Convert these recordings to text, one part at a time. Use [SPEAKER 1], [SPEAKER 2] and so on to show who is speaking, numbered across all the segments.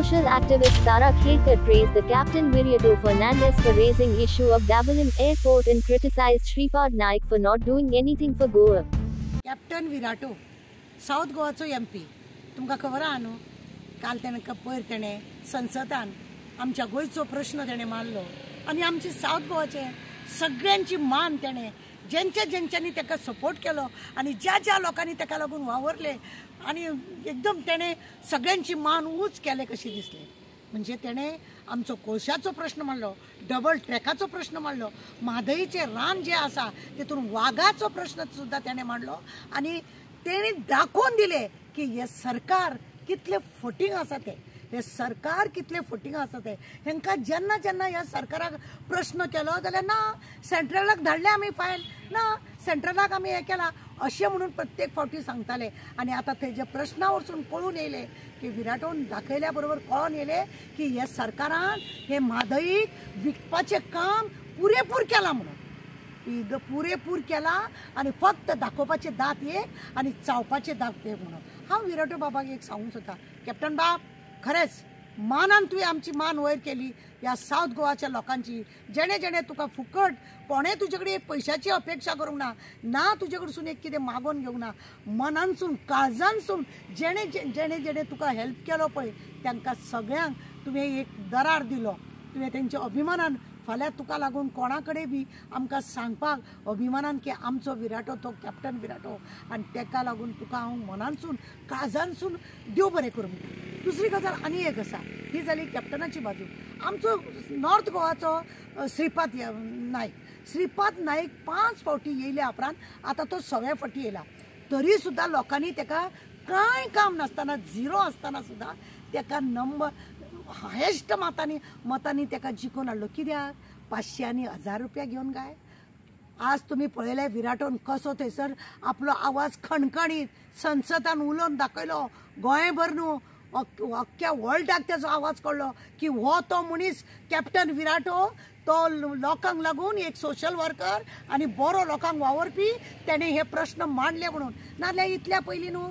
[SPEAKER 1] Social activist Tara Khekar praised the Captain Viriato Fernandez for raising issue of Dabolim Airport and criticized Shripad Naik for not doing anything for Goa.
[SPEAKER 2] Captain Viriato south गोवाचो MP तुमकां खबर आहा न्हू काल तेणे संसदान आमच्या गोंयचो प्रश्न तेणे मारलो आनी आमचे साऊथ गोवाचे सगळ्यांची मान तेणे ज्यांच्यांनी तेका सपोर्ट केलो आनी ज्या लोकांनी तेका लागून वावरले आनी एकदम तेणे सगळ्यांची मान उंच केले कशी दिसले म्हणजे तेणे आमचो कोळशाचो प्रश्न मांडलो डबल ट्रॅकाचो प्रश्न मांडलो म्हादईचे रान जे आसा तेतून वाघाचो प्रश्न सुद्धा तेणे मांडलो आनी तेणी दाखोवन दिले की हे सरकार कितले फटींग आसा ते हे सरकार कितले फटींग आसा ते हेंका जेन्ना ह्या सरकाराक प्रश्न केलो जाल्यार ना सेंट्रलाक धाडले आमी फायल ना सेंट्रलाक आमी हे केला अशें म्हणून प्रत्येक फावटी सांगताले आनी आतां तेजे प्रश्ना वरसून पळून येयले की विराटोन दाखयल्या बरोबर कळोन येयले की हे सरकारान हे म्हादईक विकपाचें काम पुरेपूर केलां म्हणून पुरेपूर केला आनी फक्त दाखोवपाचे दात एक आनी चावपाचे दात एक म्हणून हांव विराटो बाबाक एक सांगूंक सोदता कॅप्टन बाब खरेंच मानान तुवें आमची मान वयर केली ह्या साऊथ गोवाच्या लोकांची जेणे तुका फुकट कोणें तुजे कडेन एक पयशाची अपेक्षा करूंक ना तुजे कडसून एक कितें मागोवन घेवंक ना मनानसून काळजानसून जेणे तुका हेल्प केलो पळय तांकां सगळ्यांक तुवें एक दरार दिलो तुवें तेंच्या अभिमानान फाल्यां तुका लागून कोणा कडेन बी आमकां सांगपाक अभिमानान की आमचो विराटो तो कॅप्टन विराटो आनी तेका लागून तुका हांव मनानसून काळजानसून देव बरें करूं दुसरी गजाल आनी एक आसा ही जाली कॅप्टनाची बाजू आमचो नॉर्थ गोवाचो श्रीपाद नाईक 5 फावटी येयल्या उपरांत आतां तो 6व्या फावटी येयला तरी सुद्दां लोकांनी तेका कांय काम नासतना 0 आसतना सुद्दां तेका नंबर हायेस्ट मतांनी तेका जिखून हाडलो कित्याक 500 आनी 1000 रुपया घेवन काय आज तुम्ही पळयले विराटोन कसो थंयसर आपलो आवाज खणखणीत संसदान उलोवन दाखयलो गोंयभर न्हू अख्ख्या वर्ल्डाक तेजो आवाज कळ्ळो की हो तो मनीस कॅप्टन विराटो तो लोकांक लागून एक सोशल वर्कर आनी बरो लोकांक वावरपी तेणे हे प्रश्न मांडले म्हणून नाजाल्यार इतल्या पयलीं न्हू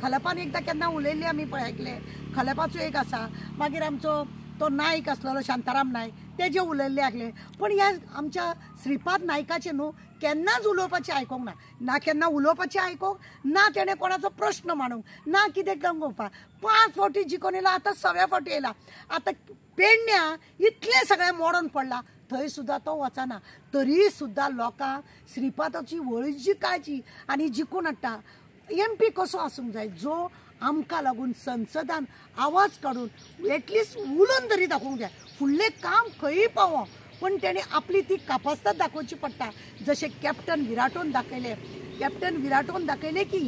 [SPEAKER 2] खलपान एकदां केन्ना उलयल्ले आमी पळय आयकले खलपाचो एक आसा मागीर आमचो तो नायक आसलेलो शांताराम नायक तेजे उलयल्ले आयकले पण ह्या आमच्या श्रीपाद नायकाचे न्हू केन्नाच उलोवपाचें आयकोंक ना केन्ना उलोवपाचें आयकोंक ना तेणें कोणाचो प्रश्न मांडूंक ना कितें गंगोवपाक 5 फावटी जिखून येयला आतां 6व्या फावटी येयला आतां पेडण्या इतलें सगळें मोडून पडलां थंय सुद्दां तो वचना तरी सुद्दां लोकांक श्रीपादाची व्हडली काळजी आनी जिखून हाडटा MP कसो आसूंक जाय जो आमकां लागून संसदान आवाज काडून एटलिस्ट उलोवन तरी दाखोवंक जाय फुडलें काम खंयी पावो पण तेणे आपली ती कापासतात दाखोवची पडटा जशें कॅप्टन विराटोन दाखयलें की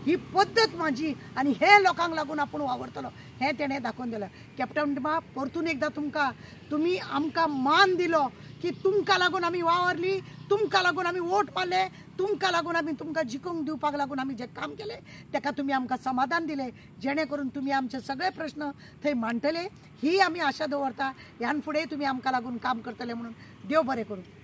[SPEAKER 2] ही पद्दत म्हाजी आनी हे लोकांक लागून आपूण वावरतलो हें तेणें दाखोवन दिलें कॅप्टन बाब परतून एकदां तुमी आमकां मान दिलो की तुमकां लागून आमी वावरली तुमकां लागून आमी वोट मारले तुमकां लागून आमी तुमकां जिखूंक दिवपाक लागून आमी जें काम केलें तेका तुमी आमकां समाधान दिलें जेणे करून तुमी आमचे सगळे प्रश्न थंय मांडटले ही आमी आशा दवरता ह्यान फुडें तुमी आमकां लागून काम करतले म्हणून देव बरें करूं